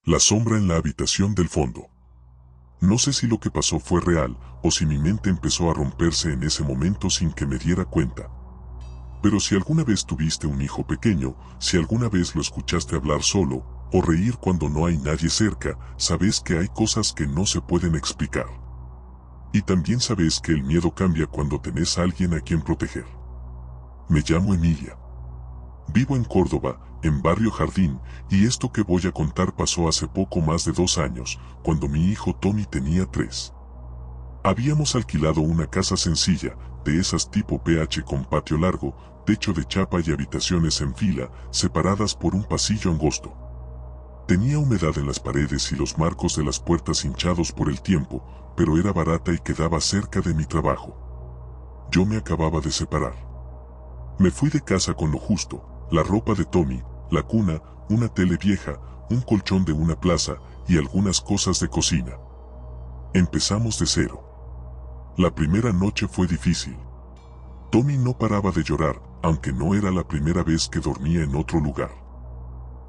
La sombra en la habitación del fondo. No sé si lo que pasó fue real, o si mi mente empezó a romperse en ese momento sin que me diera cuenta. Pero si alguna vez tuviste un hijo pequeño, si alguna vez lo escuchaste hablar solo, o reír cuando no hay nadie cerca, sabes que hay cosas que no se pueden explicar. Y también sabes que el miedo cambia cuando tenés a alguien a quien proteger. Me llamo Emilia. Vivo en Córdoba, en Barrio Jardín, y esto que voy a contar pasó hace poco más de 2 años, cuando mi hijo Tommy tenía 3. Habíamos alquilado una casa sencilla, de esas tipo PH con patio largo, techo de chapa y habitaciones en fila, separadas por un pasillo angosto. Tenía humedad en las paredes y los marcos de las puertas hinchados por el tiempo, pero era barata y quedaba cerca de mi trabajo. Yo me acababa de separar. Me fui de casa con lo justo, la ropa de Tommy, la cuna, una tele vieja, un colchón de una plaza y algunas cosas de cocina. Empezamos de cero. La primera noche fue difícil. Tommy no paraba de llorar, aunque no era la primera vez que dormía en otro lugar.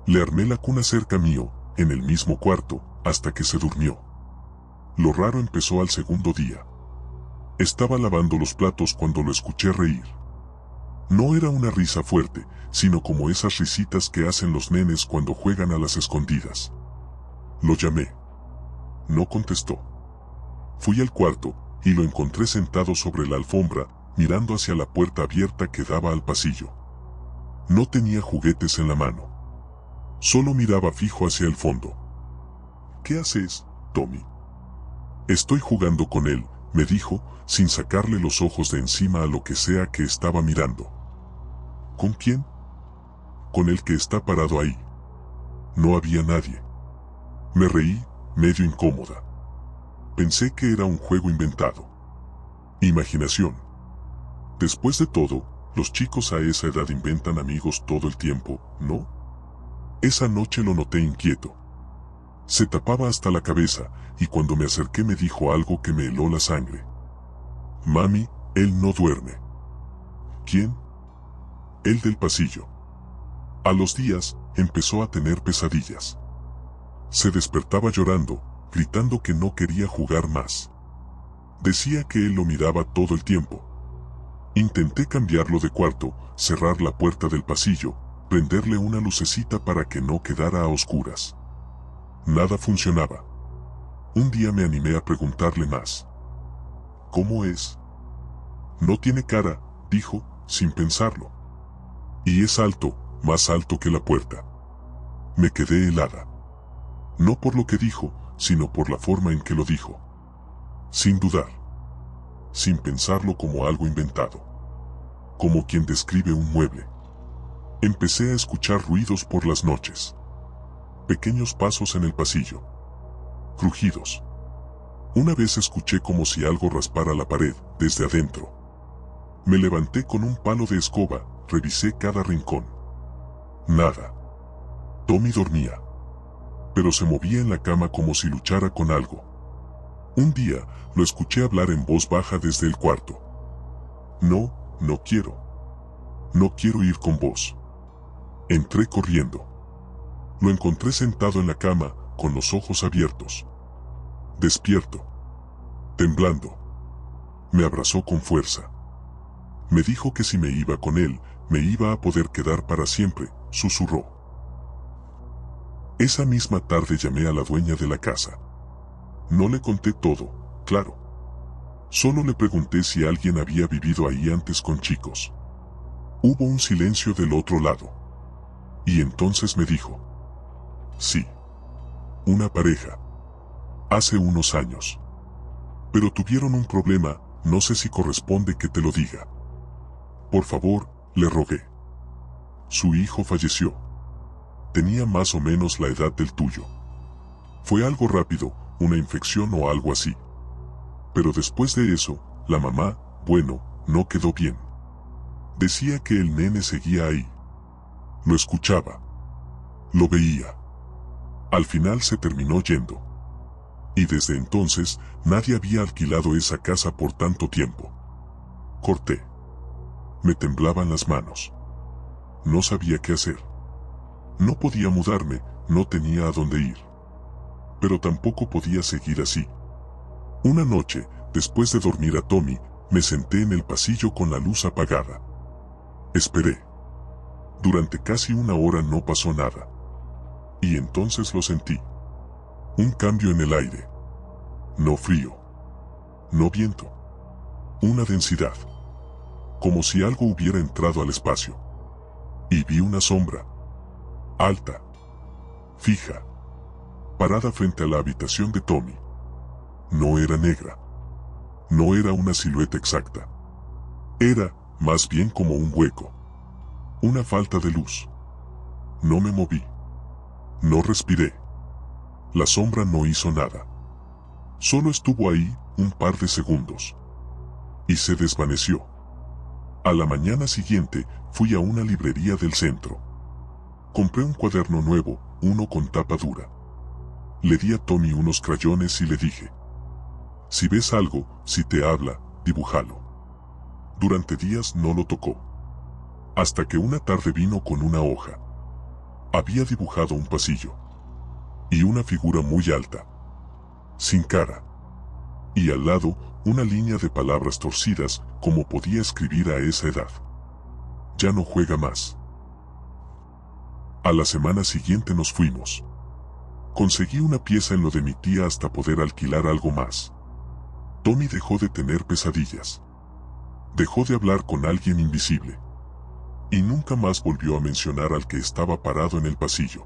Le armé la cuna cerca mío, en el mismo cuarto, hasta que se durmió. Lo raro empezó al segundo día. Estaba lavando los platos cuando lo escuché reír. No era una risa fuerte, sino como esas risitas que hacen los nenes cuando juegan a las escondidas. Lo llamé. No contestó. Fui al cuarto, y lo encontré sentado sobre la alfombra, mirando hacia la puerta abierta que daba al pasillo. No tenía juguetes en la mano. Solo miraba fijo hacia el fondo. ¿Qué haces, Tommy? Estoy jugando con él, me dijo, sin sacarle los ojos de encima a lo que sea que estaba mirando. ¿Con quién? Con el que está parado ahí. No había nadie. Me reí, medio incómoda. Pensé que era un juego inventado. Imaginación. Después de todo, los chicos a esa edad inventan amigos todo el tiempo, ¿no? Esa noche lo noté inquieto. Se tapaba hasta la cabeza, y cuando me acerqué me dijo algo que me heló la sangre. Mami, él no duerme. ¿Quién? El del pasillo. A los días, empezó a tener pesadillas. Se despertaba llorando, gritando que no quería jugar más. Decía que él lo miraba todo el tiempo. Intenté cambiarlo de cuarto, cerrar la puerta del pasillo, prenderle una lucecita para que no quedara a oscuras. Nada funcionaba. Un día me animé a preguntarle más. ¿Cómo es? No tiene cara, dijo, sin pensarlo. Y es alto, más alto que la puerta. Me quedé helada. No por lo que dijo, sino por la forma en que lo dijo. Sin dudar. Sin pensarlo como algo inventado. Como quien describe un mueble. Empecé a escuchar ruidos por las noches. Pequeños pasos en el pasillo. Crujidos. Una vez escuché como si algo raspara la pared, desde adentro. Me levanté con un palo de escoba, revisé cada rincón. Nada. Tommy dormía. Pero se movía en la cama como si luchara con algo. Un día, lo escuché hablar en voz baja desde el cuarto. No, no quiero. No quiero ir con vos. Entré corriendo. Lo encontré sentado en la cama, con los ojos abiertos. Despierto. Temblando. Me abrazó con fuerza. Me dijo que si me iba con él, me iba a poder quedar para siempre, susurró. Esa misma tarde llamé a la dueña de la casa. No le conté todo, claro. Solo le pregunté si alguien había vivido ahí antes con chicos. Hubo un silencio del otro lado. Y entonces me dijo. Sí. Una pareja. Hace unos años. Pero tuvieron un problema, no sé si corresponde que te lo diga. Por favor, le rogué. Su hijo falleció. Tenía más o menos la edad del tuyo. Fue algo rápido, una infección o algo así. Pero después de eso, la mamá, bueno, no quedó bien. Decía que el nene seguía ahí. Lo escuchaba. Lo veía. Al final se terminó yendo. Y desde entonces, nadie había alquilado esa casa por tanto tiempo. Corté. Me temblaban las manos. No sabía qué hacer. No podía mudarme, no tenía a dónde ir. Pero tampoco podía seguir así. Una noche, después de dormir a Tommy, me senté en el pasillo con la luz apagada. Esperé. Durante casi una hora no pasó nada. Y entonces lo sentí. Un cambio en el aire. No frío. No viento. Una densidad. Como si algo hubiera entrado al espacio. Y vi una sombra. Alta. Fija. Parada frente a la habitación de Tommy. No era negra. No era una silueta exacta. Era, más bien como un hueco. Una falta de luz. No me moví. No respiré. La sombra no hizo nada. Solo estuvo ahí un par de segundos. Y se desvaneció. A la mañana siguiente fui a una librería del centro. Compré un cuaderno nuevo, uno con tapa dura. Le di a Tommy unos crayones y le dije: si ves algo, si te habla, dibújalo. Durante días no lo tocó. Hasta que una tarde vino con una hoja. Había dibujado un pasillo. Y una figura muy alta. Sin cara. Y al lado, una línea de palabras torcidas, como podía escribir a esa edad. Ya no juega más. A la semana siguiente nos fuimos. Conseguí una pieza en lo de mi tía hasta poder alquilar algo más. Tommy dejó de tener pesadillas. Dejó de hablar con alguien invisible. Y nunca más volvió a mencionar al que estaba parado en el pasillo.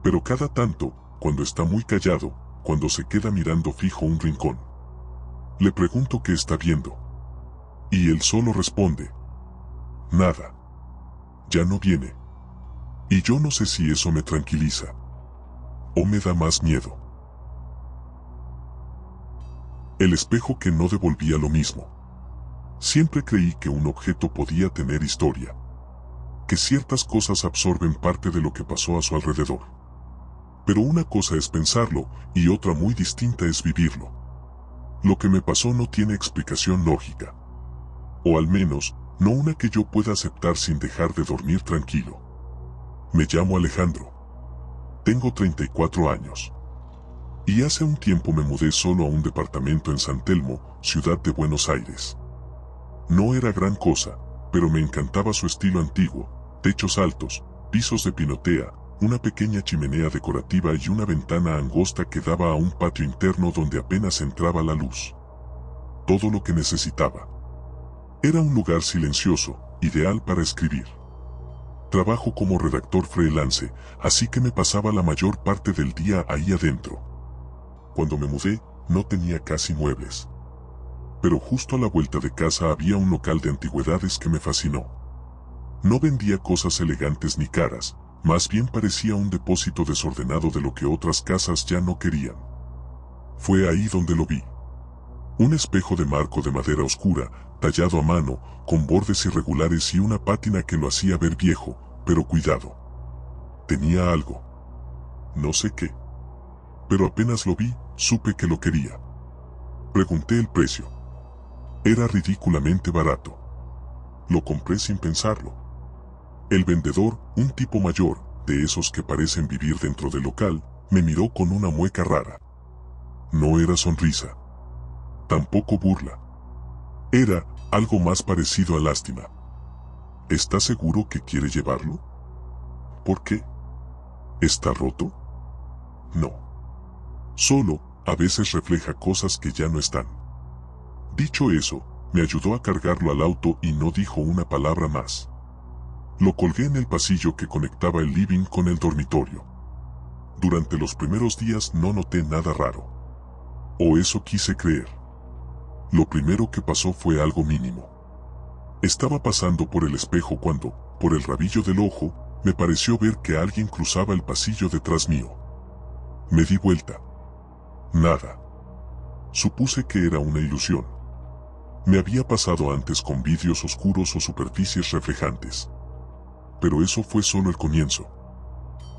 Pero cada tanto, cuando está muy callado, cuando se queda mirando fijo un rincón, le pregunto qué está viendo. Y él solo responde: nada. Ya no viene. Y yo no sé si eso me tranquiliza o me da más miedo. El espejo que no devolvía lo mismo. Siempre creí que un objeto podía tener historia. Que ciertas cosas absorben parte de lo que pasó a su alrededor. Pero una cosa es pensarlo, y otra muy distinta es vivirlo. Lo que me pasó no tiene explicación lógica. O al menos, no una que yo pueda aceptar sin dejar de dormir tranquilo. Me llamo Alejandro. Tengo 34 años. Y hace un tiempo me mudé solo a un departamento en San Telmo, ciudad de Buenos Aires. No era gran cosa, pero me encantaba su estilo antiguo: techos altos, pisos de pinotea, una pequeña chimenea decorativa y una ventana angosta que daba a un patio interno donde apenas entraba la luz. Todo lo que necesitaba. Era un lugar silencioso, ideal para escribir. Trabajo como redactor freelance, así que me pasaba la mayor parte del día ahí adentro. Cuando me mudé, no tenía casi muebles. Pero justo a la vuelta de casa había un local de antigüedades que me fascinó. No vendía cosas elegantes ni caras, más bien parecía un depósito desordenado de lo que otras casas ya no querían. Fue ahí donde lo vi. Un espejo de marco de madera oscura, tallado a mano, con bordes irregulares y una pátina que lo hacía ver viejo, pero cuidado. Tenía algo. No sé qué. Pero apenas lo vi, supe que lo quería. Pregunté el precio. Era ridículamente barato. Lo compré sin pensarlo. El vendedor, un tipo mayor, de esos que parecen vivir dentro del local, me miró con una mueca rara. No era sonrisa. Tampoco burla. Era algo más parecido a lástima. ¿Está seguro que quiere llevarlo? ¿Por qué? ¿Está roto? No. Solo, a veces refleja cosas que ya no están. Dicho eso, me ayudó a cargarlo al auto y no dijo una palabra más. Lo colgué en el pasillo que conectaba el living con el dormitorio. Durante los primeros días no noté nada raro. O eso quise creer. Lo primero que pasó fue algo mínimo. Estaba pasando por el espejo cuando, por el rabillo del ojo, me pareció ver que alguien cruzaba el pasillo detrás mío. Me di vuelta. Nada. Supuse que era una ilusión. Me había pasado antes con vidrios oscuros o superficies reflejantes. Pero eso fue solo el comienzo.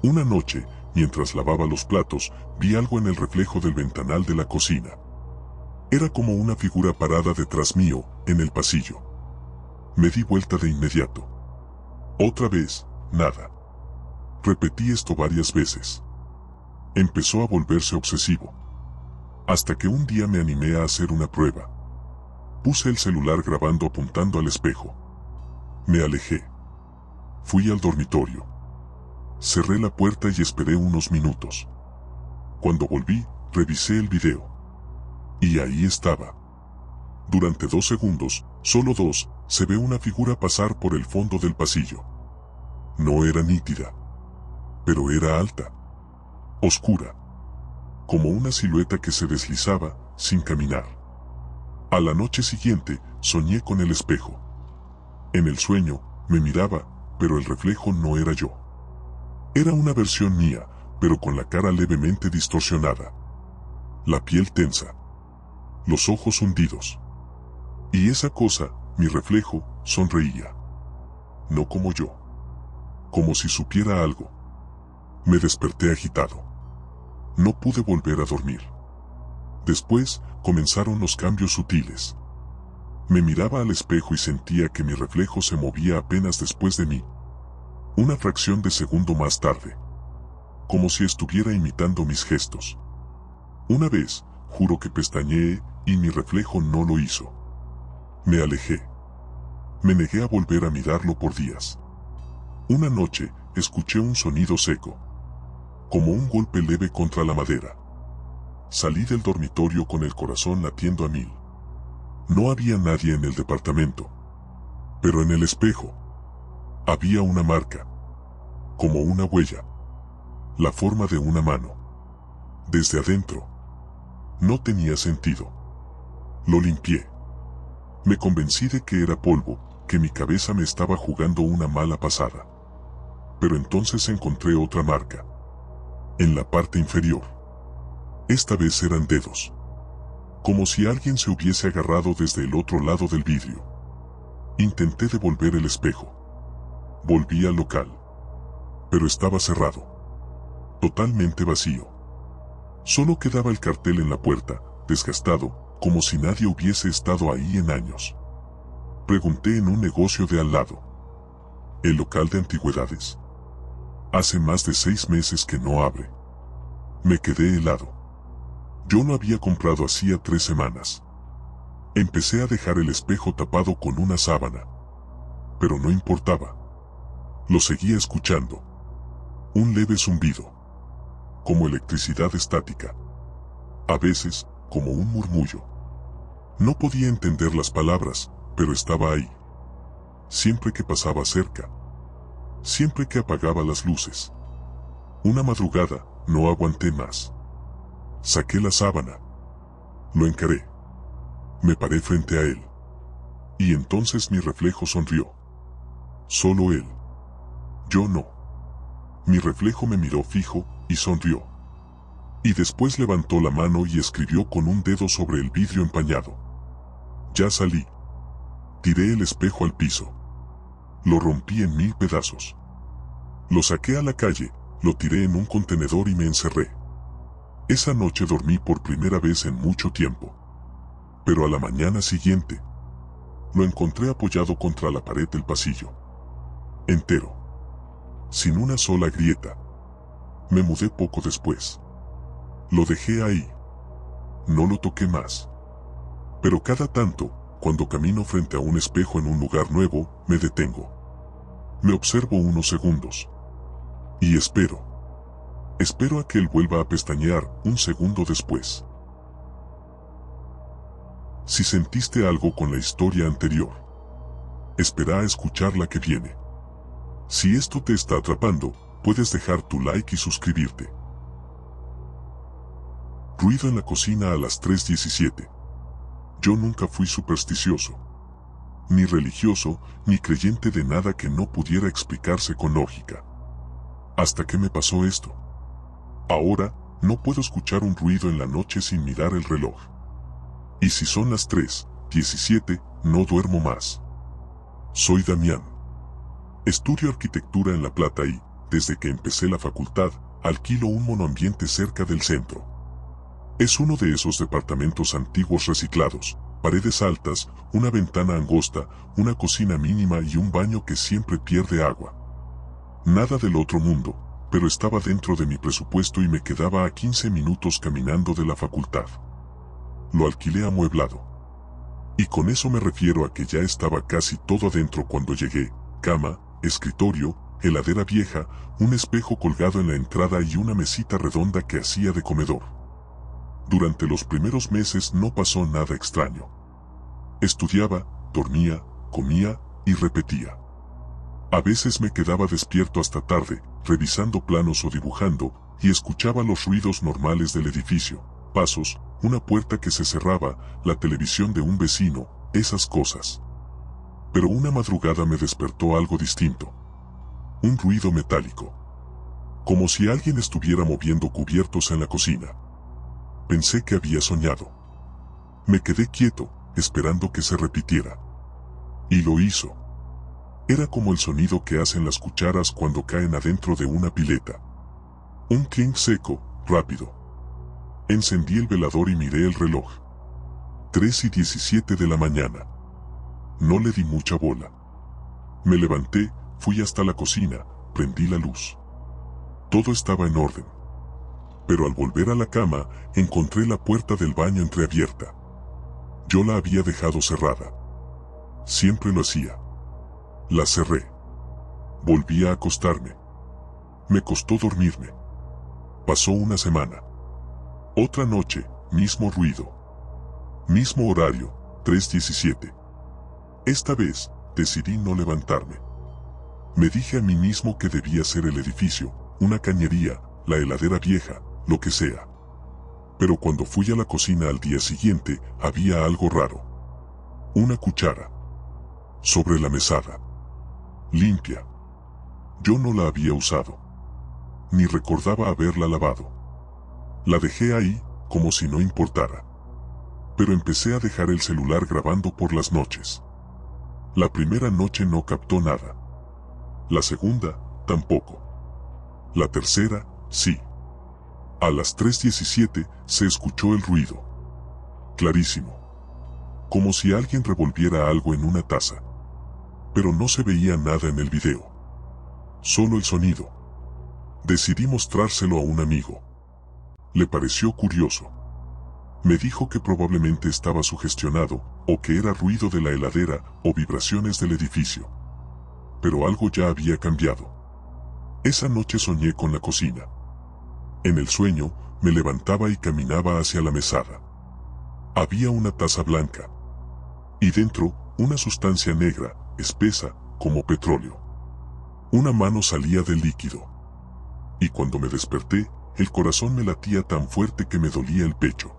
Una noche, mientras lavaba los platos, vi algo en el reflejo del ventanal de la cocina. Era como una figura parada detrás mío, en el pasillo. Me di vuelta de inmediato. Otra vez, nada. Repetí esto varias veces. Empezó a volverse obsesivo. Hasta que un día me animé a hacer una prueba. Puse el celular grabando apuntando al espejo. Me alejé. Fui al dormitorio. Cerré la puerta y esperé unos minutos. Cuando volví, revisé el video. Y ahí estaba. Durante 2 segundos, solo 2, se ve una figura pasar por el fondo del pasillo. No era nítida, pero era alta, oscura, como una silueta que se deslizaba, sin caminar. A la noche siguiente, soñé con el espejo. En el sueño, me miraba, pero el reflejo no era yo. Era una versión mía, pero con la cara levemente distorsionada. La piel tensa. Los ojos hundidos. Y esa cosa, mi reflejo, sonreía. No como yo. Como si supiera algo. Me desperté agitado. No pude volver a dormir. Después, comenzaron los cambios sutiles. Me miraba al espejo y sentía que mi reflejo se movía apenas después de mí. Una fracción de segundo más tarde. Como si estuviera imitando mis gestos. Una vez, juro que pestañeé, y mi reflejo no lo hizo. Me alejé. Me negué a volver a mirarlo por días. Una noche, escuché un sonido seco. Como un golpe leve contra la madera. Salí del dormitorio con el corazón latiendo a 1000. No había nadie en el departamento. Pero en el espejo había una marca. Como una huella. La forma de una mano. Desde adentro. No tenía sentido. Lo limpié. Me convencí de que era polvo, que mi cabeza me estaba jugando una mala pasada. Pero entonces encontré otra marca. En la parte inferior. Esta vez eran dedos. Como si alguien se hubiese agarrado desde el otro lado del vidrio. Intenté devolver el espejo. Volví al local. Pero estaba cerrado. Totalmente vacío. Solo quedaba el cartel en la puerta, desgastado, como si nadie hubiese estado ahí en años. Pregunté en un negocio de al lado. ¿El local de antigüedades? Hace más de 6 meses que no abre. Me quedé helado. Yo no había comprado hacía 3 semanas. Empecé a dejar el espejo tapado con una sábana. Pero no importaba. Lo seguía escuchando. Un leve zumbido. Como electricidad estática. A veces, como un murmullo. No podía entender las palabras, pero estaba ahí. Siempre que pasaba cerca. Siempre que apagaba las luces. Una madrugada, no aguanté más. Saqué la sábana. Lo encaré. Me paré frente a él. Y entonces mi reflejo sonrió. Solo él. Yo no. Mi reflejo me miró fijo, y sonrió. Y después levantó la mano y escribió con un dedo sobre el vidrio empañado. Ya salí. Tiré el espejo al piso. Lo rompí en 1000 pedazos. Lo saqué a la calle, lo tiré en un contenedor y me encerré. Esa noche dormí por primera vez en mucho tiempo. Pero a la mañana siguiente, lo encontré apoyado contra la pared del pasillo. Entero. Sin una sola grieta. Me mudé poco después. Lo dejé ahí. No lo toqué más. Pero cada tanto, cuando camino frente a un espejo en un lugar nuevo, me detengo. Me observo unos segundos. Y espero. Espero a que él vuelva a pestañear un segundo después. Si sentiste algo con la historia anterior, espera a escuchar la que viene. Si esto te está atrapando, puedes dejar tu like y suscribirte. Ruido en la cocina a las 3:17. Yo nunca fui supersticioso. Ni religioso, ni creyente de nada que no pudiera explicarse con lógica. Hasta que me pasó esto. Ahora, no puedo escuchar un ruido en la noche sin mirar el reloj. Y si son las 3:17, no duermo más. Soy Damián. Estudio arquitectura en La Plata y, desde que empecé la facultad, alquilo un monoambiente cerca del centro. Es uno de esos departamentos antiguos reciclados, paredes altas, una ventana angosta, una cocina mínima y un baño que siempre pierde agua. Nada del otro mundo, pero estaba dentro de mi presupuesto y me quedaba a 15 minutos caminando de la facultad. Lo alquilé amueblado. Y con eso me refiero a que ya estaba casi todo adentro cuando llegué: cama, escritorio, heladera vieja, un espejo colgado en la entrada y una mesita redonda que hacía de comedor. Durante los primeros meses no pasó nada extraño. Estudiaba, dormía, comía y repetía. A veces me quedaba despierto hasta tarde, revisando planos o dibujando, y escuchaba los ruidos normales del edificio: pasos, una puerta que se cerraba, la televisión de un vecino, esas cosas. Pero una madrugada me despertó algo distinto. Un ruido metálico. Como si alguien estuviera moviendo cubiertos en la cocina. Pensé que había soñado. Me quedé quieto, esperando que se repitiera. Y lo hizo. Era como el sonido que hacen las cucharas cuando caen adentro de una pileta. Un clink seco, rápido. Encendí el velador y miré el reloj. 3:17 de la mañana. No le di mucha bola. Me levanté, fui hasta la cocina, prendí la luz. Todo estaba en orden. Pero al volver a la cama, encontré la puerta del baño entreabierta. Yo la había dejado cerrada. Siempre lo hacía. La cerré. Volví a acostarme. Me costó dormirme. Pasó una semana. Otra noche, mismo ruido. Mismo horario, 3:17. Esta vez, decidí no levantarme. Me dije a mí mismo que debía ser el edificio, una cañería, la heladera vieja, lo que sea. Pero cuando fui a la cocina al día siguiente, había algo raro. Una cuchara. Sobre la mesada. Limpia. Yo no la había usado. Ni recordaba haberla lavado. La dejé ahí, como si no importara. Pero empecé a dejar el celular grabando por las noches. La primera noche no captó nada. La segunda, tampoco. La tercera, sí. A las 3:17 se escuchó el ruido. Clarísimo. Como si alguien revolviera algo en una taza. Pero no se veía nada en el video. Solo el sonido. Decidí mostrárselo a un amigo. Le pareció curioso. Me dijo que probablemente estaba sugestionado, o que era ruido de la heladera o vibraciones del edificio. Pero algo ya había cambiado. Esa noche soñé con la cocina. En el sueño, me levantaba y caminaba hacia la mesada. Había una taza blanca. Y dentro, una sustancia negra, espesa, como petróleo. Una mano salía del líquido. Y cuando me desperté, el corazón me latía tan fuerte que me dolía el pecho.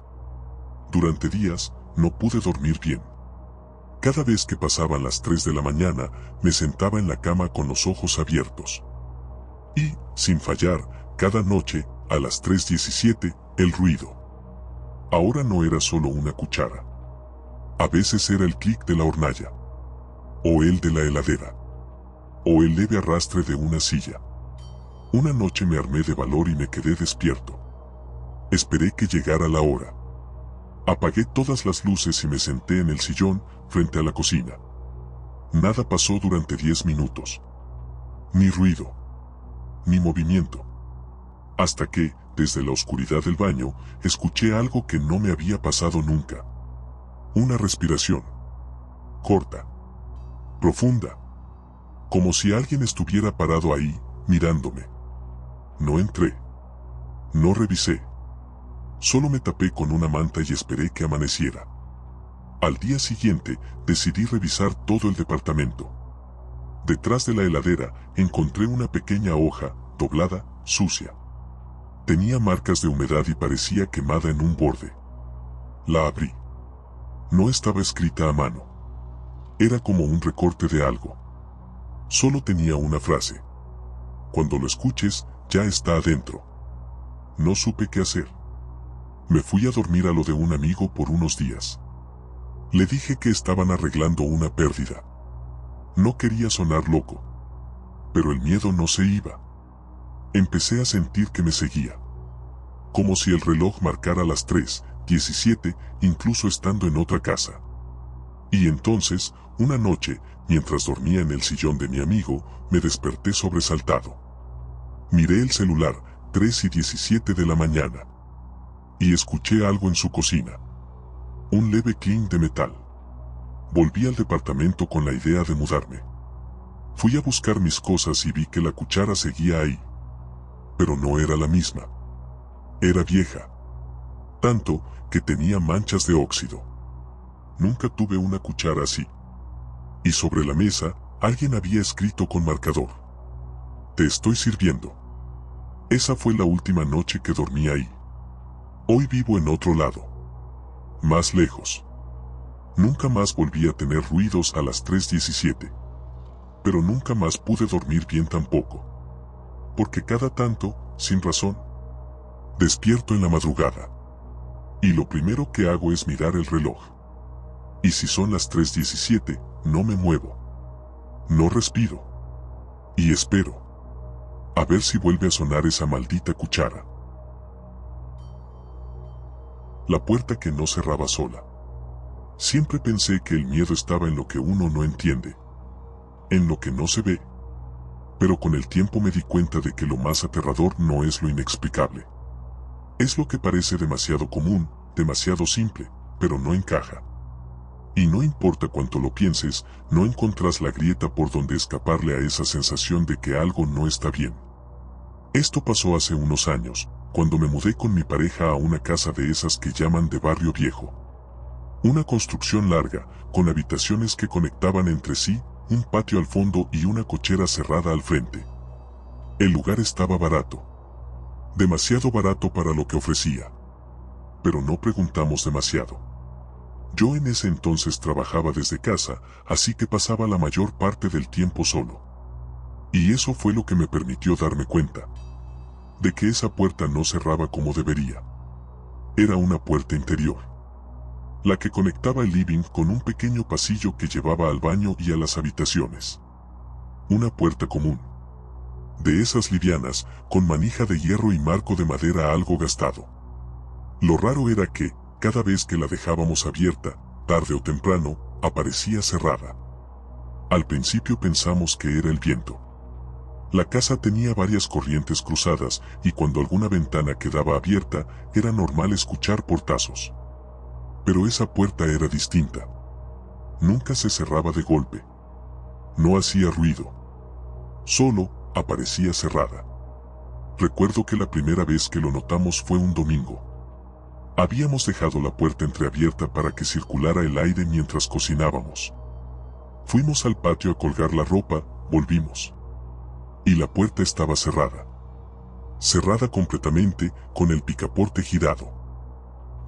Durante días, no pude dormir bien. Cada vez que pasaban las 3 de la mañana, me sentaba en la cama con los ojos abiertos. Y, sin fallar, cada noche, a las 3:17, el ruido. Ahora no era solo una cuchara. A veces era el clic de la hornalla. O el de la heladera. O el leve arrastre de una silla. Una noche me armé de valor y me quedé despierto. Esperé que llegara la hora. Apagué todas las luces y me senté en el sillón, frente a la cocina. Nada pasó durante 10 minutos. Ni ruido. Ni movimiento. Hasta que, desde la oscuridad del baño, escuché algo que no me había pasado nunca. Una respiración. Corta. Profunda. Como si alguien estuviera parado ahí, mirándome. No entré. No revisé. Solo me tapé con una manta y esperé que amaneciera. Al día siguiente, decidí revisar todo el departamento. Detrás de la heladera, encontré una pequeña hoja, doblada, sucia. Tenía marcas de humedad y parecía quemada en un borde. La abrí. No estaba escrita a mano. Era como un recorte de algo. Solo tenía una frase. Cuando lo escuches, ya está adentro. No supe qué hacer. Me fui a dormir a lo de un amigo por unos días. Le dije que estaban arreglando una pérdida. No quería sonar loco. Pero el miedo no se iba. Empecé a sentir que me seguía. Como si el reloj marcara las 3:17, incluso estando en otra casa. Y entonces, una noche, mientras dormía en el sillón de mi amigo, me desperté sobresaltado. Miré el celular, 3:17 de la mañana. Y escuché algo en su cocina. Un leve clink de metal. Volví al departamento con la idea de mudarme. Fui a buscar mis cosas y vi que la cuchara seguía ahí. Pero no era la misma. Era vieja. Tanto que tenía manchas de óxido. Nunca tuve una cuchara así. Y sobre la mesa, alguien había escrito con marcador: "Te estoy sirviendo". Esa fue la última noche que dormí ahí. Hoy vivo en otro lado. Más lejos. Nunca más volví a tener ruidos a las 3:17. Pero nunca más pude dormir bien tampoco. Porque cada tanto, sin razón, despierto en la madrugada. Y lo primero que hago es mirar el reloj. Y si son las 3:17, no me muevo. No respiro. Y espero. A ver si vuelve a sonar esa maldita cuchara. La puerta que no cerraba sola. Siempre pensé que el miedo estaba en lo que uno no entiende. En lo que no se ve. Pero con el tiempo me di cuenta de que lo más aterrador no es lo inexplicable. Es lo que parece demasiado común, demasiado simple, pero no encaja. Y no importa cuánto lo pienses, no encontrás la grieta por donde escaparle a esa sensación de que algo no está bien. Esto pasó hace unos años, cuando me mudé con mi pareja a una casa de esas que llaman de barrio viejo. Una construcción larga, con habitaciones que conectaban entre sí, un patio al fondo y una cochera cerrada al frente. El lugar estaba barato. Demasiado barato para lo que ofrecía. Pero no preguntamos demasiado. Yo en ese entonces trabajaba desde casa, así que pasaba la mayor parte del tiempo solo. Y eso fue lo que me permitió darme cuenta de que esa puerta no cerraba como debería. Era una puerta interior, la que conectaba el living con un pequeño pasillo que llevaba al baño y a las habitaciones. Una puerta común, de esas livianas, con manija de hierro y marco de madera algo gastado. Lo raro era que, cada vez que la dejábamos abierta, tarde o temprano, aparecía cerrada. Al principio pensamos que era el viento. La casa tenía varias corrientes cruzadas y cuando alguna ventana quedaba abierta, era normal escuchar portazos. Pero esa puerta era distinta. Nunca se cerraba de golpe. No hacía ruido. Solo aparecía cerrada. Recuerdo que la primera vez que lo notamos fue un domingo. Habíamos dejado la puerta entreabierta para que circulara el aire mientras cocinábamos. Fuimos al patio a colgar la ropa, volvimos. Y la puerta estaba cerrada. Cerrada completamente, con el picaporte girado.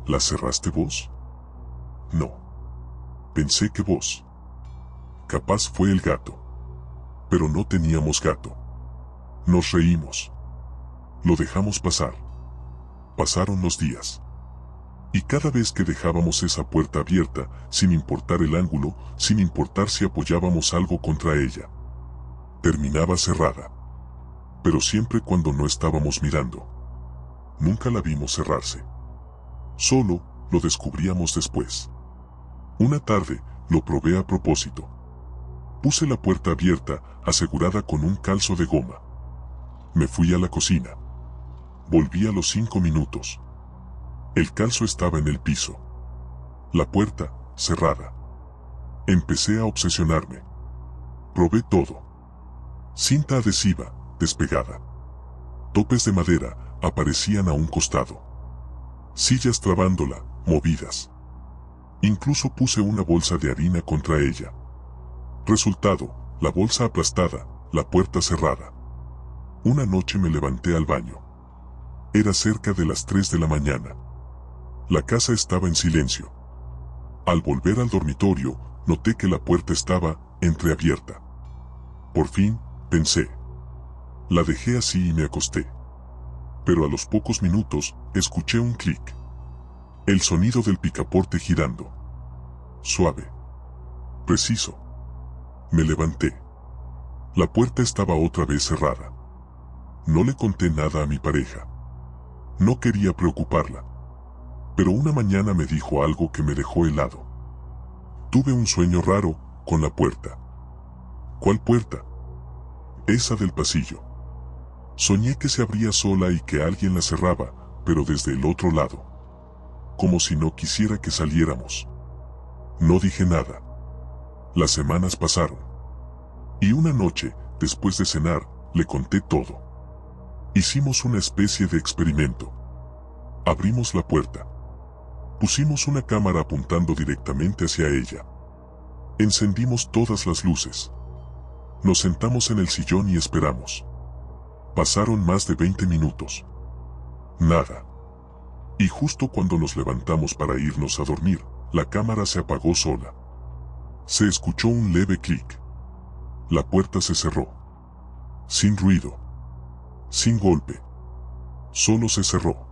¿La cerraste vos? No. Pensé que vos. Capaz fue el gato. Pero no teníamos gato. Nos reímos. Lo dejamos pasar. Pasaron los días. Y cada vez que dejábamos esa puerta abierta, sin importar el ángulo, sin importar si apoyábamos algo contra ella, terminaba cerrada. Pero siempre cuando no estábamos mirando. Nunca la vimos cerrarse. Solo lo descubríamos después. Una tarde, lo probé a propósito. Puse la puerta abierta, asegurada con un calzo de goma. Me fui a la cocina. Volví a los 5 minutos. El calzo estaba en el piso. La puerta, cerrada. Empecé a obsesionarme. Probé todo. Cinta adhesiva, despegada. Topes de madera, aparecían a un costado. Sillas trabándola, movidas. Incluso puse una bolsa de harina contra ella. Resultado, la bolsa aplastada, la puerta cerrada. Una noche me levanté al baño. Era cerca de las 3 de la mañana. La casa estaba en silencio. Al volver al dormitorio, noté que la puerta estaba entreabierta. Por fin, pensé. La dejé así y me acosté. Pero a los pocos minutos, escuché un clic. El sonido del picaporte girando. Suave. Preciso. Me levanté. La puerta estaba otra vez cerrada. No le conté nada a mi pareja. No quería preocuparla. Pero una mañana me dijo algo que me dejó helado. Tuve un sueño raro, con la puerta. ¿Cuál puerta? Esa del pasillo. Soñé que se abría sola y que alguien la cerraba, pero desde el otro lado. Como si no quisiera que saliéramos. No dije nada. Las semanas pasaron. Y una noche, después de cenar, le conté todo. Hicimos una especie de experimento. Abrimos la puerta. Pusimos una cámara apuntando directamente hacia ella. Encendimos todas las luces. Nos sentamos en el sillón y esperamos. Pasaron más de 20 minutos. Nada. Y justo cuando nos levantamos para irnos a dormir, la cámara se apagó sola. Se escuchó un leve clic. La puerta se cerró. Sin ruido. Sin golpe. Solo se cerró.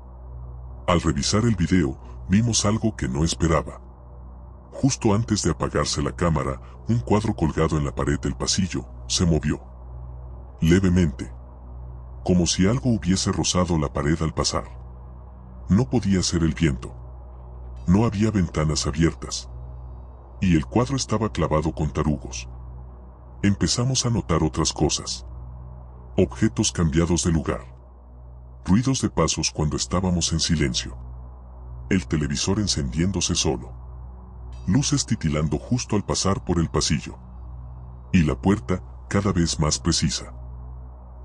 Al revisar el video, vimos algo que no esperaba. Justo antes de apagarse la cámara, un cuadro colgado en la pared del pasillo se movió. Levemente. Como si algo hubiese rozado la pared al pasar. No podía ser el viento. No había ventanas abiertas. Y el cuadro estaba clavado con tarugos. Empezamos a notar otras cosas. Objetos cambiados de lugar. Ruidos de pasos cuando estábamos en silencio. El televisor encendiéndose solo. Luces titilando justo al pasar por el pasillo. Y la puerta, cada vez más precisa.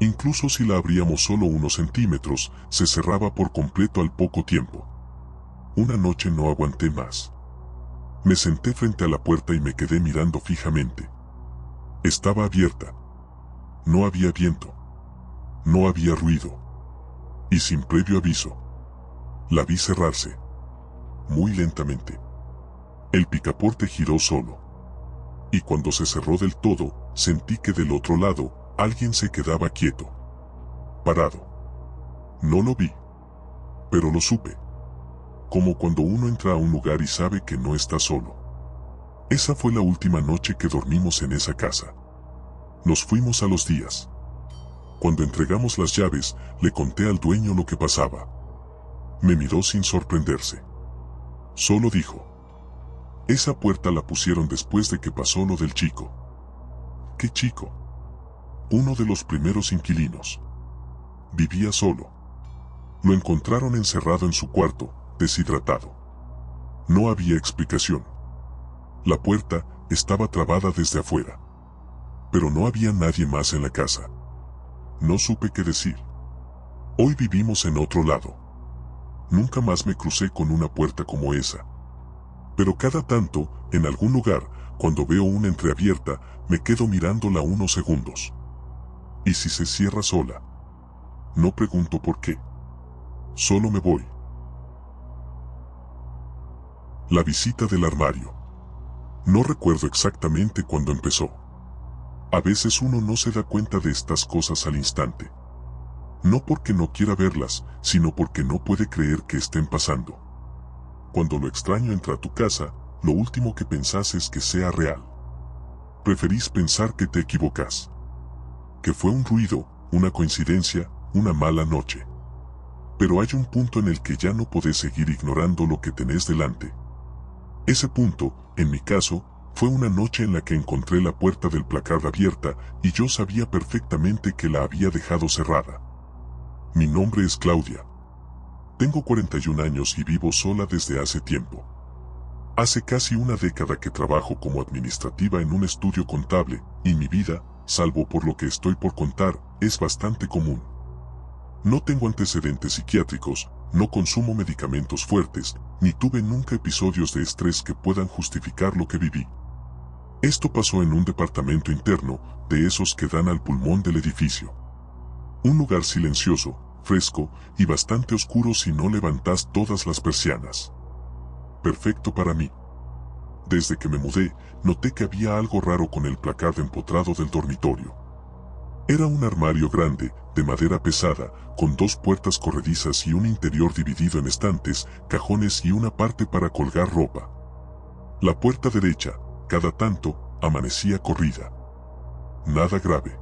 Incluso si la abríamos solo unos centímetros, se cerraba por completo al poco tiempo. Una noche no aguanté más. Me senté frente a la puerta y me quedé mirando fijamente. Estaba abierta. No había viento. No había ruido. Y sin previo aviso. La vi cerrarse. Muy lentamente. El picaporte giró solo. Y cuando se cerró del todo, sentí que del otro lado, alguien se quedaba quieto. Parado. No lo vi. Pero lo supe. Como cuando uno entra a un lugar y sabe que no está solo. Esa fue la última noche que dormimos en esa casa. Nos fuimos a los días. Cuando entregamos las llaves, le conté al dueño lo que pasaba. Me miró sin sorprenderse. Solo dijo: esa puerta la pusieron después de que pasó lo del chico. ¿Qué chico? Uno de los primeros inquilinos. Vivía solo. Lo encontraron encerrado en su cuarto, deshidratado. No había explicación. La puerta estaba trabada desde afuera. Pero no había nadie más en la casa. No supe qué decir. Hoy vivimos en otro lado. Nunca más me crucé con una puerta como esa. Pero cada tanto, en algún lugar, cuando veo una entreabierta, me quedo mirándola unos segundos. ¿Y si se cierra sola? No pregunto por qué. Solo me voy. La visita del armario. No recuerdo exactamente cuándo empezó. A veces uno no se da cuenta de estas cosas al instante. No porque no quiera verlas, sino porque no puede creer que estén pasando. Cuando lo extraño entra a tu casa, lo último que pensás es que sea real. Preferís pensar que te equivocas. Que fue un ruido, una coincidencia, una mala noche. Pero hay un punto en el que ya no podés seguir ignorando lo que tenés delante. Ese punto, en mi caso, fue una noche en la que encontré la puerta del placard abierta y yo sabía perfectamente que la había dejado cerrada. Mi nombre es Claudia. Tengo 41 años y vivo sola desde hace tiempo. Hace casi una década que trabajo como administrativa en un estudio contable, y mi vida, salvo por lo que estoy por contar, es bastante común. No tengo antecedentes psiquiátricos, no consumo medicamentos fuertes, ni tuve nunca episodios de estrés que puedan justificar lo que viví. Esto pasó en un departamento interno, de esos que dan al pulmón del edificio. Un lugar silencioso, fresco y bastante oscuro si no levantás todas las persianas. Perfecto para mí. Desde que me mudé, noté que había algo raro con el placard empotrado del dormitorio. Era un armario grande, de madera pesada, con dos puertas corredizas y un interior dividido en estantes, cajones y una parte para colgar ropa. La puerta derecha, cada tanto, amanecía corrida. Nada grave.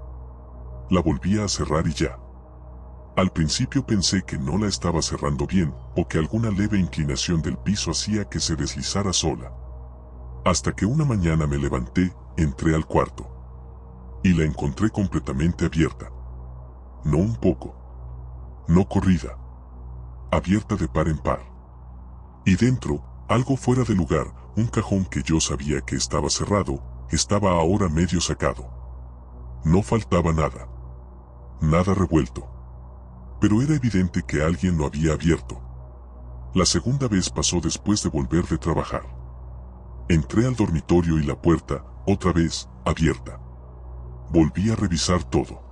La volvía a cerrar y ya. Al principio pensé que no la estaba cerrando bien, o que alguna leve inclinación del piso hacía que se deslizara sola. Hasta que una mañana me levanté, entré al cuarto. Y la encontré completamente abierta. no un poco, no corrida, abierta de par en par. Y dentro, algo fuera de lugar, un cajón que yo sabía que estaba cerrado, estaba ahora medio sacado. No faltaba nada. Nada revuelto. Pero era evidente que alguien lo había abierto. La segunda vez pasó después de volver de trabajar. Entré al dormitorio y la puerta, otra vez, abierta. Volví a revisar todo.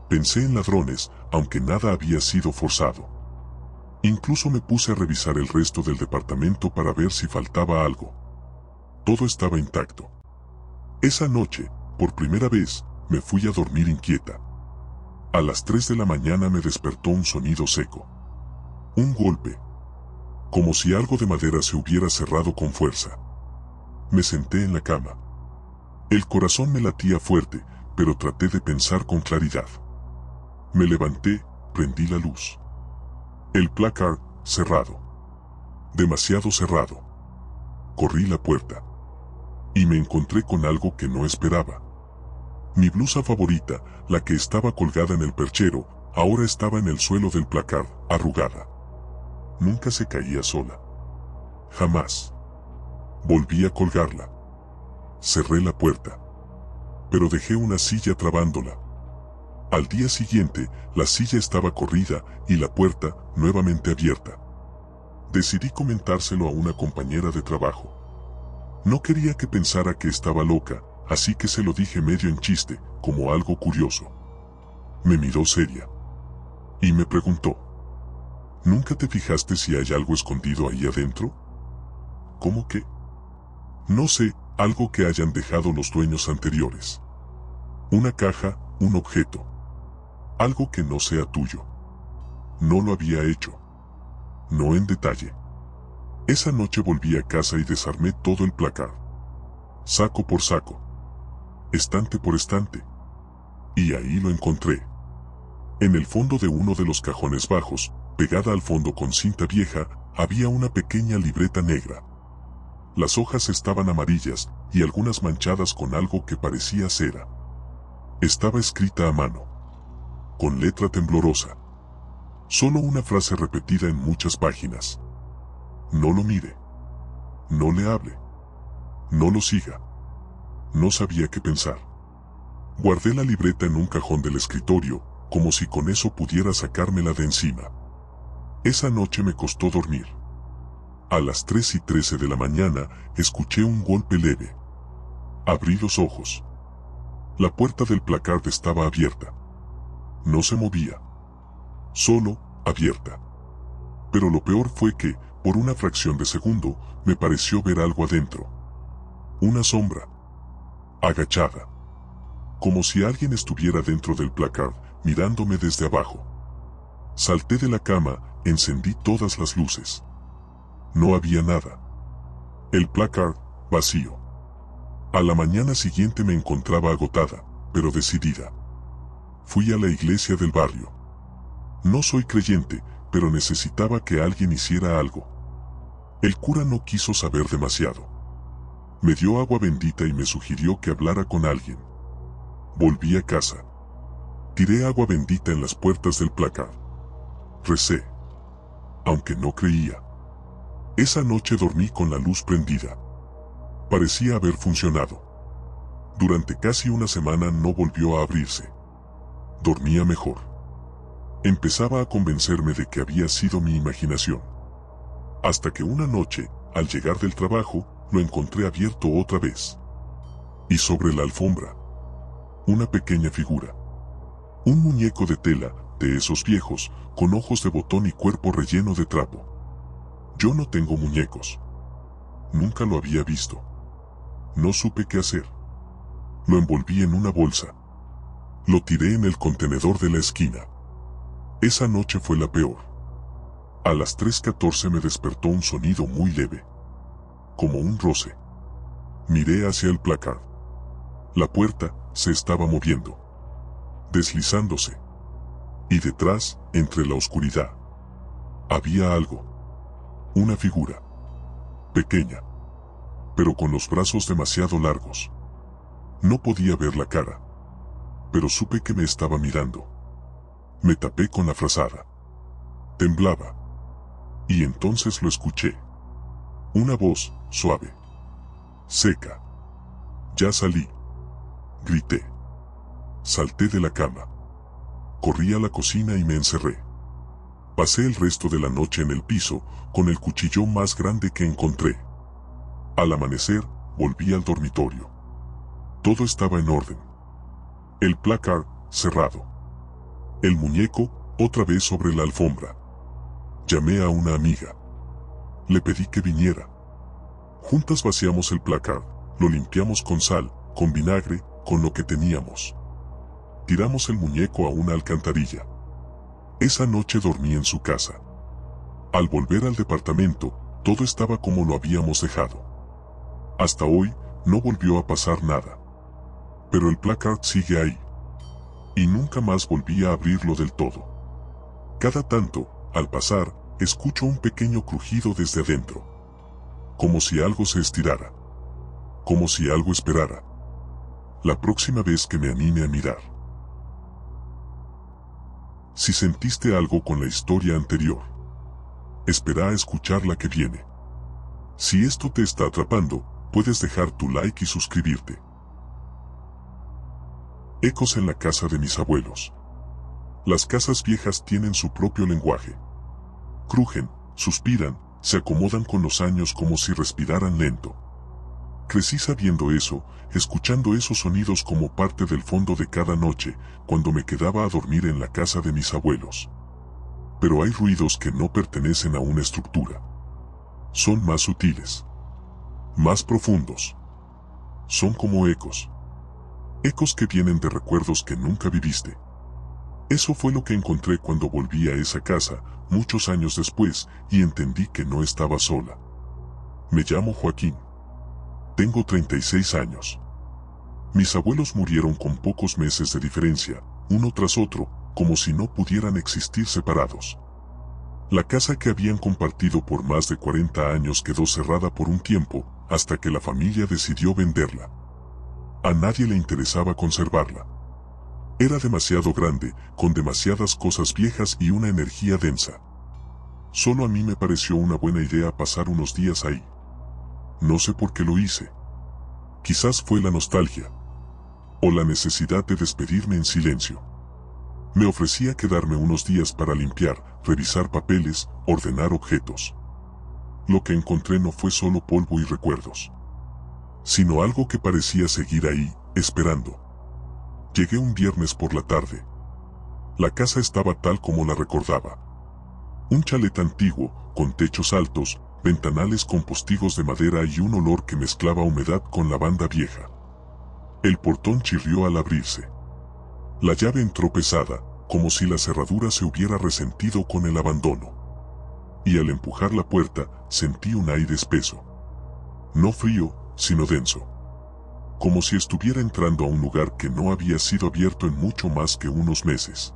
Pensé en ladrones, aunque nada había sido forzado. Incluso me puse a revisar el resto del departamento para ver si faltaba algo. Todo estaba intacto. Esa noche, por primera vez, me fui a dormir inquieta. A las 3 de la mañana me despertó un sonido seco. Un golpe. Como si algo de madera se hubiera cerrado con fuerza. Me senté en la cama. El corazón me latía fuerte, pero traté de pensar con claridad. Me levanté, prendí la luz. El placard, cerrado. Demasiado cerrado. Corrí la puerta. Y me encontré con algo que no esperaba. Mi blusa favorita, la que estaba colgada en el perchero, ahora estaba en el suelo del placard, arrugada. Nunca se caía sola. Jamás. Volví a colgarla. Cerré la puerta. Pero dejé una silla trabándola. Al día siguiente, la silla estaba corrida y la puerta, nuevamente abierta. Decidí comentárselo a una compañera de trabajo. No quería que pensara que estaba loca, así que se lo dije medio en chiste, como algo curioso. Me miró seria. Y me preguntó: ¿nunca te fijaste si hay algo escondido ahí adentro? ¿Cómo qué? No sé, algo que hayan dejado los dueños anteriores. Una caja, un objeto. Algo que no sea tuyo. No lo había hecho. No en detalle. Esa noche volví a casa y desarmé todo el placard. Saco por saco. Estante por estante. Y ahí lo encontré. En el fondo de uno de los cajones bajos, pegada al fondo con cinta vieja, había una pequeña libreta negra. Las hojas estaban amarillas y algunas manchadas con algo que parecía cera. Estaba escrita a mano. Con letra temblorosa. Solo una frase repetida en muchas páginas. No lo mire. No le hable. No lo siga. No sabía qué pensar. Guardé la libreta en un cajón del escritorio, como si con eso pudiera sacármela de encima. Esa noche me costó dormir. A las 3:13 de la mañana, escuché un golpe leve. Abrí los ojos. La puerta del placard estaba abierta. No se movía. Solo, abierta. Pero lo peor fue que, por una fracción de segundo, me pareció ver algo adentro. Una sombra. Agachada. Como si alguien estuviera dentro del placard, mirándome desde abajo. Salté de la cama, encendí todas las luces. No había nada. El placard, vacío. A la mañana siguiente me encontraba agotada, pero decidida. Fui a la iglesia del barrio. No soy creyente, pero necesitaba que alguien hiciera algo. El cura no quiso saber demasiado. Me dio agua bendita y me sugirió que hablara con alguien. Volví a casa. Tiré agua bendita en las puertas del placard. Recé. Aunque no creía. Esa noche dormí con la luz prendida. Parecía haber funcionado. Durante casi una semana no volvió a abrirse. Dormía mejor. Empezaba a convencerme de que había sido mi imaginación. Hasta que una noche, al llegar del trabajo, lo encontré abierto otra vez. Y sobre la alfombra, una pequeña figura. Un muñeco de tela, de esos viejos, con ojos de botón y cuerpo relleno de trapo. Yo no tengo muñecos. Nunca lo había visto. No supe qué hacer. Lo envolví en una bolsa. Lo tiré en el contenedor de la esquina. Esa noche fue la peor. A las 3:14 me despertó un sonido muy leve. Como un roce. Miré hacia el placard. La puerta se estaba moviendo. Deslizándose. Y detrás, entre la oscuridad, había algo. Una figura. Pequeña. Pero con los brazos demasiado largos. No podía ver la cara. Pero supe que me estaba mirando. Me tapé con la frazada. Temblaba. Y entonces lo escuché. Una voz, suave. Seca. Ya salí. Grité. Salté de la cama. Corrí a la cocina y me encerré. Pasé el resto de la noche en el piso, con el cuchillo más grande que encontré. Al amanecer, volví al dormitorio. Todo estaba en orden. El placard, cerrado. El muñeco, otra vez sobre la alfombra. Llamé a una amiga. Le pedí que viniera. Juntas vaciamos el placard, lo limpiamos con sal, con vinagre, con lo que teníamos. Tiramos el muñeco a una alcantarilla. Esa noche dormí en su casa. Al volver al departamento, todo estaba como lo habíamos dejado. Hasta hoy, no volvió a pasar nada. Pero el placard sigue ahí. Y nunca más volví a abrirlo del todo. Cada tanto, al pasar, escucho un pequeño crujido desde adentro. Como si algo se estirara. Como si algo esperara. La próxima vez que me anime a mirar. Si sentiste algo con la historia anterior, espera a escuchar la que viene. Si esto te está atrapando, puedes dejar tu like y suscribirte. Ecos en la casa de mis abuelos. Las casas viejas tienen su propio lenguaje. Crujen, suspiran, se acomodan con los años como si respiraran lento. Crecí sabiendo eso, escuchando esos sonidos como parte del fondo de cada noche, cuando me quedaba a dormir en la casa de mis abuelos. Pero hay ruidos que no pertenecen a una estructura. Son más sutiles. Más profundos. Son como ecos. Ecos que vienen de recuerdos que nunca viviste. Eso fue lo que encontré cuando volví a esa casa, muchos años después, y entendí que no estaba sola. Me llamo Joaquín. Tengo 36 años. Mis abuelos murieron con pocos meses de diferencia, uno tras otro, como si no pudieran existir separados. La casa que habían compartido por más de 40 años quedó cerrada por un tiempo, hasta que la familia decidió venderla. A nadie le interesaba conservarla. Era demasiado grande, con demasiadas cosas viejas y una energía densa. Solo a mí me pareció una buena idea pasar unos días ahí. No sé por qué lo hice. Quizás fue la nostalgia. O la necesidad de despedirme en silencio. Me ofrecía quedarme unos días para limpiar, revisar papeles, ordenar objetos. Lo que encontré no fue solo polvo y recuerdos, sino algo que parecía seguir ahí, esperando. Llegué un viernes por la tarde. La casa estaba tal como la recordaba. Un chalet antiguo, con techos altos, ventanales con postigos de madera y un olor que mezclaba humedad con lavanda vieja. El portón chirrió al abrirse. La llave entró pesada, como si la cerradura se hubiera resentido con el abandono. Y al empujar la puerta, sentí un aire espeso. No frío, sino denso. Como si estuviera entrando a un lugar que no había sido abierto en mucho más que unos meses.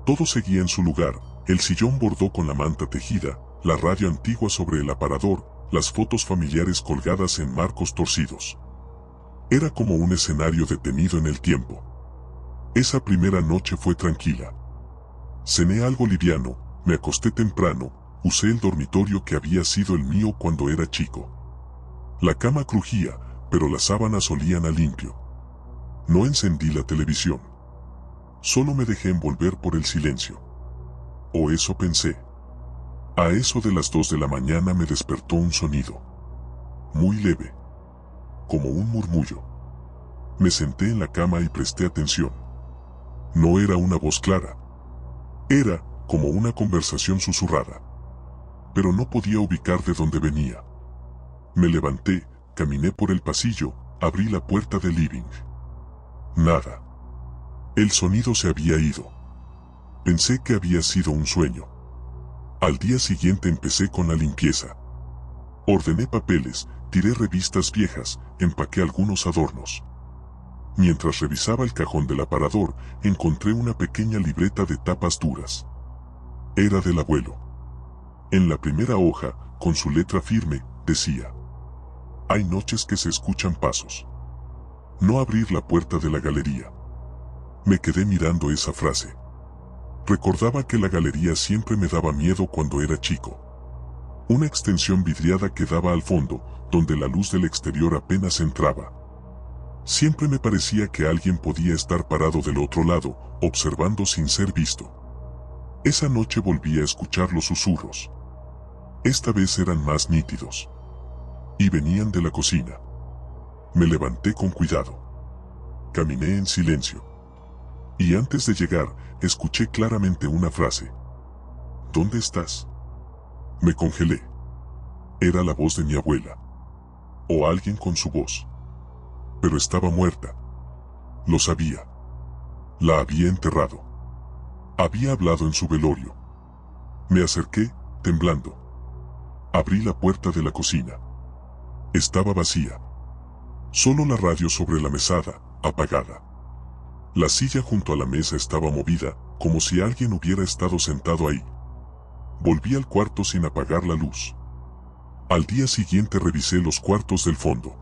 Todo seguía en su lugar, el sillón bordó con la manta tejida, la radio antigua sobre el aparador, las fotos familiares colgadas en marcos torcidos. Era como un escenario detenido en el tiempo. Esa primera noche fue tranquila. Cené algo liviano, me acosté temprano, usé el dormitorio que había sido el mío cuando era chico. La cama crujía, pero las sábanas olían a limpio. No encendí la televisión. Solo me dejé envolver por el silencio. O eso pensé. A eso de las 2 de la mañana me despertó un sonido. Muy leve. Como un murmullo. Me senté en la cama y presté atención. No era una voz clara. Era como una conversación susurrada. Pero no podía ubicar de dónde venía. Me levanté, caminé por el pasillo, abrí la puerta del living. Nada. El sonido se había ido. Pensé que había sido un sueño. Al día siguiente empecé con la limpieza. Ordené papeles, tiré revistas viejas, empaqué algunos adornos. Mientras revisaba el cajón del aparador, encontré una pequeña libreta de tapas duras. Era del abuelo. En la primera hoja, con su letra firme, decía: hay noches que se escuchan pasos. No abrir la puerta de la galería. Me quedé mirando esa frase. Recordaba que la galería siempre me daba miedo cuando era chico. Una extensión vidriada que daba al fondo, donde la luz del exterior apenas entraba. Siempre me parecía que alguien podía estar parado del otro lado, observando sin ser visto. Esa noche volví a escuchar los susurros. Esta vez eran más nítidos. Y venían de la cocina. Me levanté con cuidado. Caminé en silencio. Y antes de llegar, escuché claramente una frase. ¿Dónde estás? Me congelé. Era la voz de mi abuela. O alguien con su voz. Pero estaba muerta. Lo sabía. La había enterrado. Había hablado en su velorio. Me acerqué, temblando. Abrí la puerta de la cocina. Estaba vacía. Solo la radio sobre la mesada, apagada. La silla junto a la mesa estaba movida, como si alguien hubiera estado sentado ahí. Volví al cuarto sin apagar la luz. Al día siguiente revisé los cuartos del fondo.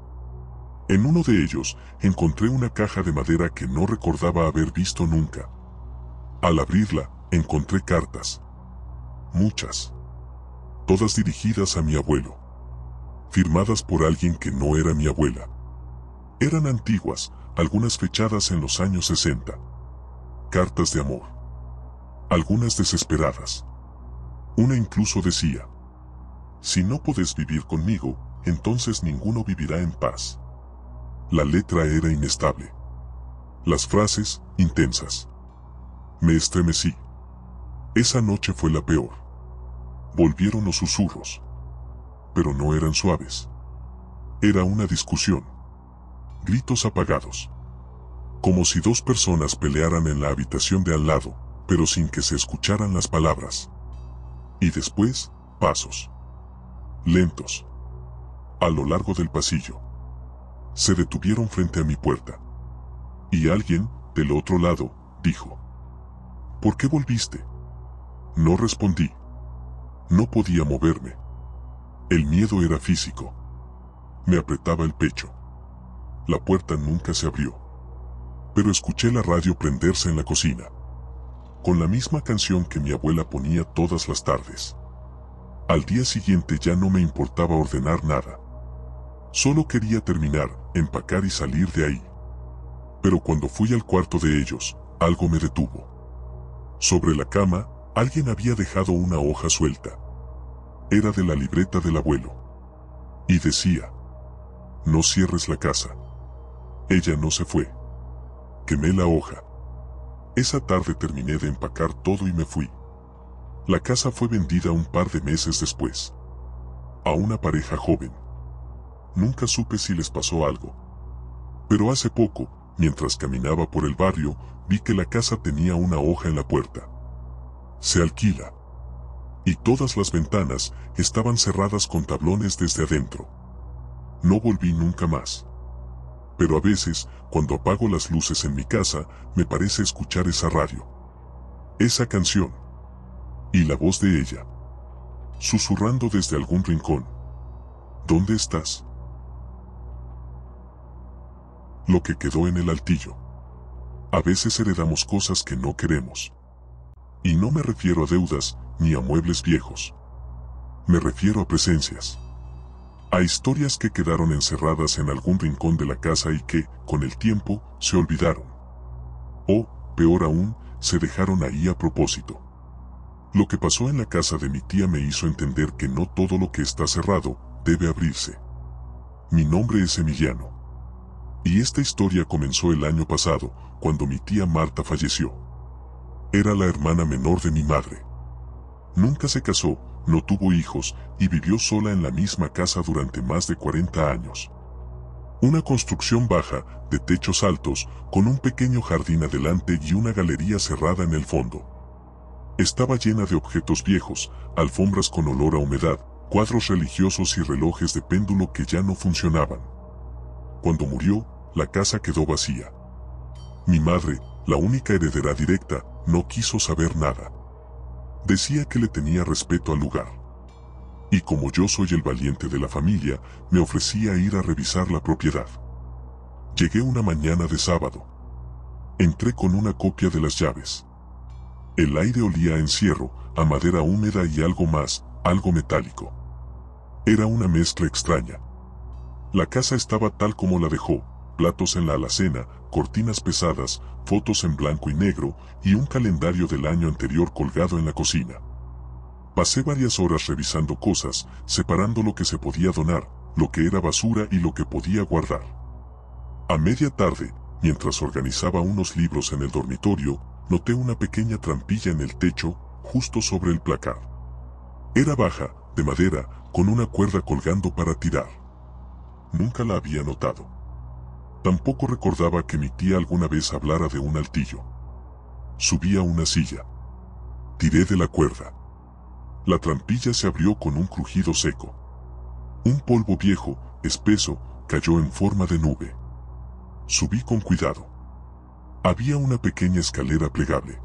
En uno de ellos, encontré una caja de madera que no recordaba haber visto nunca. Al abrirla, encontré cartas. Muchas. Todas dirigidas a mi abuelo. Firmadas por alguien que no era mi abuela. Eran antiguas, algunas fechadas en los años 60. Cartas de amor. Algunas desesperadas. Una incluso decía: si no podés vivir conmigo, entonces ninguno vivirá en paz. La letra era inestable. Las frases, intensas. Me estremecí. Esa noche fue la peor. Volvieron los susurros. Pero no eran suaves. Era una discusión. Gritos apagados. Como si dos personas pelearan en la habitación de al lado, pero sin que se escucharan las palabras. Y después, pasos. Lentos. A lo largo del pasillo. Se detuvieron frente a mi puerta. Y alguien, del otro lado, dijo: ¿por qué volviste? No respondí. No podía moverme. El miedo era físico. Me apretaba el pecho. La puerta nunca se abrió. Pero escuché la radio prenderse en la cocina. Con la misma canción que mi abuela ponía todas las tardes. Al día siguiente ya no me importaba ordenar nada. Solo quería terminar, empacar y salir de ahí. Pero cuando fui al cuarto de ellos, algo me detuvo. Sobre la cama, alguien había dejado una hoja suelta. Era de la libreta del abuelo. Y decía: no cierres la casa. Ella no se fue. Quemé la hoja. Esa tarde terminé de empacar todo y me fui. La casa fue vendida un par de meses después. A una pareja joven. Nunca supe si les pasó algo. Pero hace poco, mientras caminaba por el barrio, vi que la casa tenía una hoja en la puerta. Se alquila. Y todas las ventanas estaban cerradas con tablones desde adentro. No volví nunca más. Pero a veces, cuando apago las luces en mi casa, me parece escuchar esa radio. Esa canción. Y la voz de ella. Susurrando desde algún rincón. ¿Dónde estás? Lo que quedó en el altillo. A veces heredamos cosas que no queremos. Y no me refiero a deudas, ni a muebles viejos. Me refiero a presencias. A historias que quedaron encerradas en algún rincón de la casa y que, con el tiempo, se olvidaron. O, peor aún, se dejaron ahí a propósito. Lo que pasó en la casa de mi tía me hizo entender que no todo lo que está cerrado, debe abrirse. Mi nombre es Emiliano. Y esta historia comenzó el año pasado, cuando mi tía Marta falleció. Era la hermana menor de mi madre. Nunca se casó, no tuvo hijos, y vivió sola en la misma casa durante más de 40 años. Una construcción baja, de techos altos, con un pequeño jardín adelante y una galería cerrada en el fondo. Estaba llena de objetos viejos, alfombras con olor a humedad, cuadros religiosos y relojes de péndulo que ya no funcionaban. Cuando murió, la casa quedó vacía. Mi madre, la única heredera directa, no quiso saber nada. Decía que le tenía respeto al lugar. Y como yo soy el valiente de la familia, me ofrecía ir a revisar la propiedad. Llegué una mañana de sábado. Entré con una copia de las llaves. El aire olía a encierro, a madera húmeda y algo más, algo metálico. Era una mezcla extraña. La casa estaba tal como la dejó, platos en la alacena, cortinas pesadas, fotos en blanco y negro, y un calendario del año anterior colgado en la cocina. Pasé varias horas revisando cosas, separando lo que se podía donar, lo que era basura y lo que podía guardar. A media tarde, mientras organizaba unos libros en el dormitorio, noté una pequeña trampilla en el techo, justo sobre el placar. Era baja, de madera, con una cuerda colgando para tirar. Nunca la había notado. Tampoco recordaba que mi tía alguna vez hablara de un altillo. Subí a una silla. Tiré de la cuerda. La trampilla se abrió con un crujido seco. Un polvo viejo, espeso, cayó en forma de nube. Subí con cuidado. Había una pequeña escalera plegable.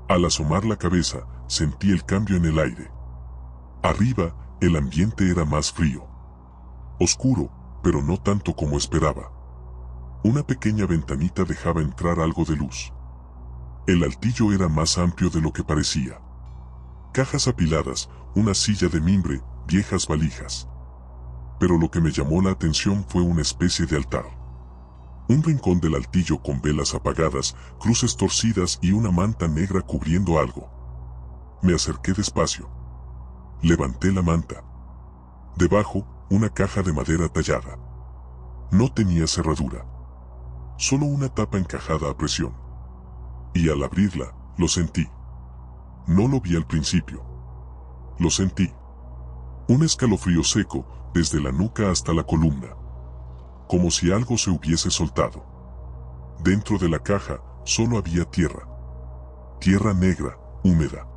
Al asomar la cabeza, sentí el cambio en el aire. Arriba, el ambiente era más frío. Oscuro, pero no tanto como esperaba. Una pequeña ventanita dejaba entrar algo de luz. El altillo era más amplio de lo que parecía. Cajas apiladas, una silla de mimbre, viejas valijas. Pero lo que me llamó la atención fue una especie de altar. Un rincón del altillo con velas apagadas, cruces torcidas y una manta negra cubriendo algo. Me acerqué despacio. Levanté la manta. Debajo, una caja de madera tallada. No tenía cerradura. Solo una tapa encajada a presión. Y al abrirla, lo sentí. No lo vi al principio. Lo sentí. Un escalofrío seco, desde la nuca hasta la columna. Como si algo se hubiese soltado. Dentro de la caja, solo había tierra. Tierra negra, húmeda.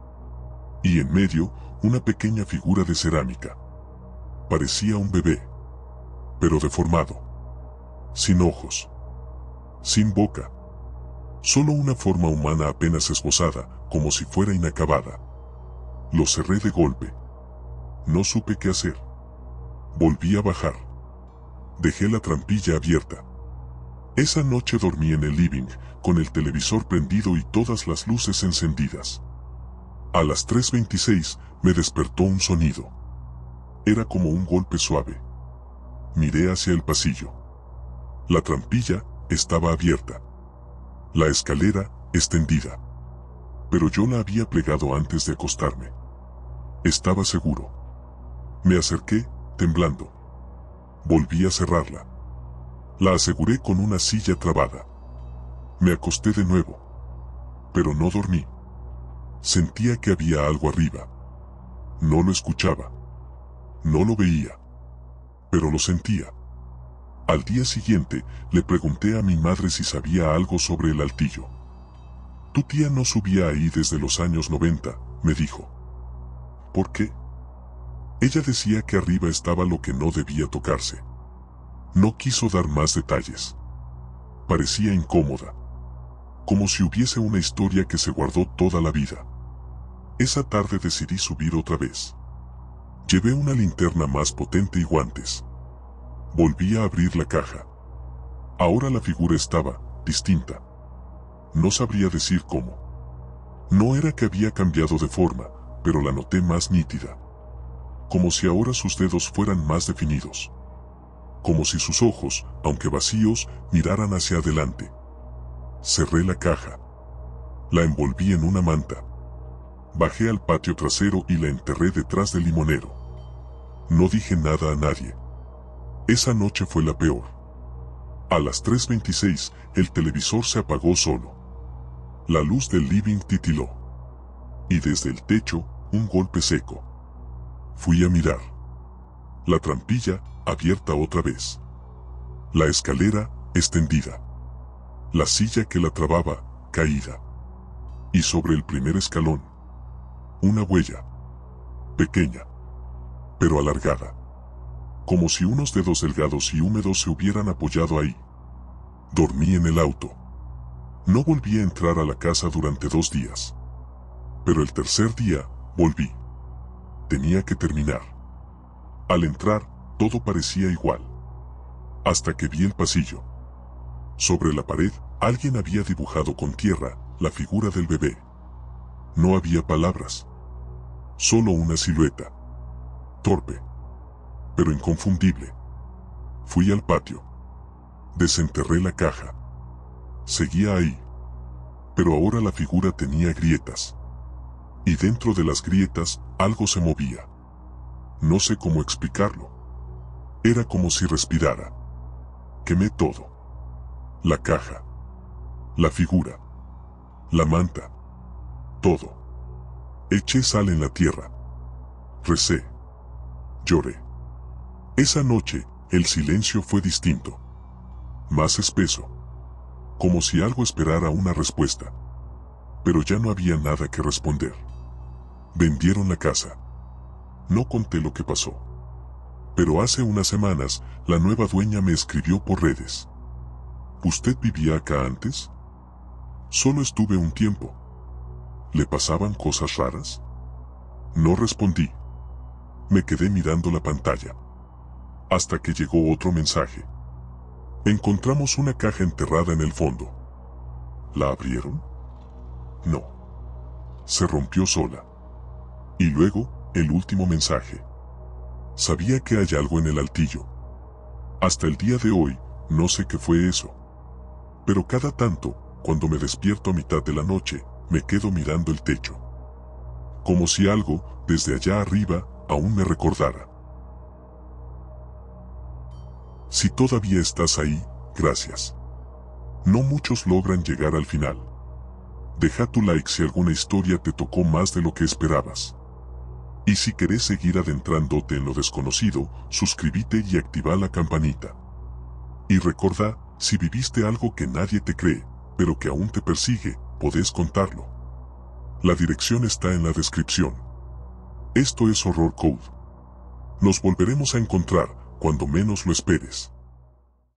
Y en medio, una pequeña figura de cerámica. Parecía un bebé. Pero deformado. Sin ojos. Sin boca. Solo una forma humana apenas esbozada, como si fuera inacabada. Lo cerré de golpe. No supe qué hacer. Volví a bajar. Dejé la trampilla abierta. Esa noche dormí en el living, con el televisor prendido y todas las luces encendidas. A las 3:26 me despertó un sonido. Era como un golpe suave. Miré hacia el pasillo. La trampilla estaba abierta. La escalera, extendida. Pero yo la había plegado antes de acostarme. Estaba seguro. Me acerqué, temblando. Volví a cerrarla. La aseguré con una silla trabada. Me acosté de nuevo. Pero no dormí. Sentía que había algo arriba. No lo escuchaba. No lo veía. Pero lo sentía. Al día siguiente, le pregunté a mi madre si sabía algo sobre el altillo. Tu tía no subía ahí desde los años 90, me dijo. ¿Por qué? Ella decía que arriba estaba lo que no debía tocarse. No quiso dar más detalles. Parecía incómoda. Como si hubiese una historia que se guardó toda la vida. Esa tarde decidí subir otra vez. Llevé una linterna más potente y guantes. Volví a abrir la caja. Ahora la figura estaba distinta. No sabría decir cómo. No era que había cambiado de forma, pero la noté más nítida. Como si ahora sus dedos fueran más definidos. Como si sus ojos, aunque vacíos, miraran hacia adelante. Cerré la caja. La envolví en una manta. Bajé al patio trasero y la enterré detrás del limonero. No dije nada a nadie. Esa noche fue la peor. A las 3:26, el televisor se apagó solo. La luz del living titiló. Y desde el techo, un golpe seco. Fui a mirar. La trampilla, abierta otra vez. La escalera, extendida. La silla que la trababa, caída. Y sobre el primer escalón, una huella. Pequeña. Pero alargada. Como si unos dedos delgados y húmedos se hubieran apoyado ahí. Dormí en el auto. No volví a entrar a la casa durante 2 días. Pero el tercer día, volví. Tenía que terminar. Al entrar, todo parecía igual. Hasta que vi el pasillo. Sobre la pared, alguien había dibujado con tierra la figura del bebé. No había palabras. Solo una silueta. Torpe, pero inconfundible. Fui al patio. Desenterré la caja. Seguía ahí. Pero ahora la figura tenía grietas. Y dentro de las grietas, algo se movía. No sé cómo explicarlo. Era como si respirara. Quemé todo. La caja. La figura. La manta. Todo. Eché sal en la tierra. Recé. Lloré. Esa noche, el silencio fue distinto. Más espeso. Como si algo esperara una respuesta. Pero ya no había nada que responder. Vendieron la casa. No conté lo que pasó. Pero hace unas semanas, la nueva dueña me escribió por redes. ¿Usted vivía acá antes? Solo estuve un tiempo. ¿Le pasaban cosas raras? No respondí. Me quedé mirando la pantalla. Hasta que llegó otro mensaje. Encontramos una caja enterrada en el fondo. ¿La abrieron? No. Se rompió sola. Y luego, el último mensaje. Sabía que hay algo en el altillo. Hasta el día de hoy, no sé qué fue eso. Pero cada tanto, cuando me despierto a mitad de la noche, me quedo mirando el techo. Como si algo, desde allá arriba, aún me recordara. Si todavía estás ahí, gracias. No muchos logran llegar al final. Deja tu like si alguna historia te tocó más de lo que esperabas. Y si querés seguir adentrándote en lo desconocido, suscríbete y activa la campanita. Y recordá, si viviste algo que nadie te cree, pero que aún te persigue, podés contarlo. La dirección está en la descripción. Esto es Horror Code. Nos volveremos a encontrar cuando menos lo esperes.